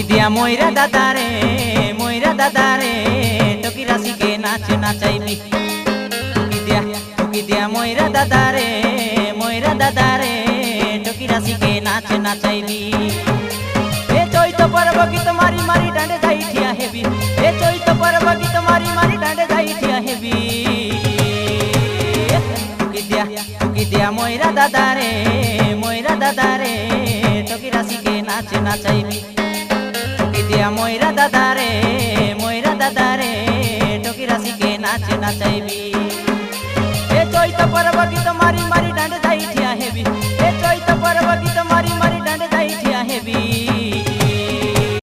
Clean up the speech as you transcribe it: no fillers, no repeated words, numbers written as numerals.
টুকি দিয়া ময়রা দাদারে টকি রাশিকে নাচ নাচাইবি। টুকি দিয়া ময়রা দাদারে টকি রাশিকে নাচ নাচাইবি। এ চৈত পর্ব গীত মারি মারি ডাঁডে যাই ঠিয়া হেবি। এ চৈত পর্ব গীত মারি মারি ডাঁডে যাই ঠিয়া হেবি। টুকি দিয়া ময়রা দাদারে টকি রাশিকে নাচ নাচাইবি। টুকি দিয়া ময়রা দাদারে টকি রাশিকে নাচ নাচাইবি। এ চৈত পর্ব গীত মারি মারি